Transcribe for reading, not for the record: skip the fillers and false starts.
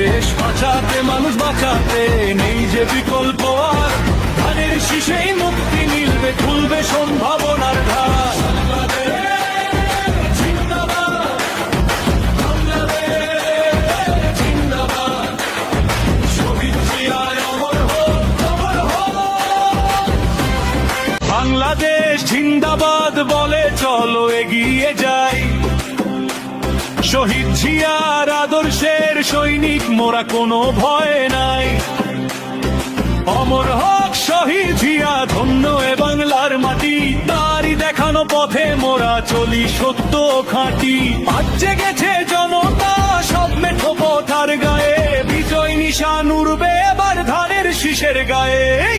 দেশ বাঁচাতে, মানুষ বাঁচাতে নেই যে বিকল্প আর। ধানের শীষেই মুক্তি মিলবে, খুলবে সম্ভাবনার ধার। বাংলাদেশ জিন্দাবাদ বলে চলো এগিয়ে যাই, শহীদ জিয়ার আদর্শের সৈনিক মোরা, কোনো ভয় নাই। অমর হক শহীদ জিয়া, ধন্য এ বাংলার মাটি, তারই দেখানো পথে মোরা চলি সত্য খাঁটি। আজ জেগেছে জনতা সব মেঠো পথার গায়ে, বিজয় নিশান উড়বে এবার ধানের শীষের গায়ে।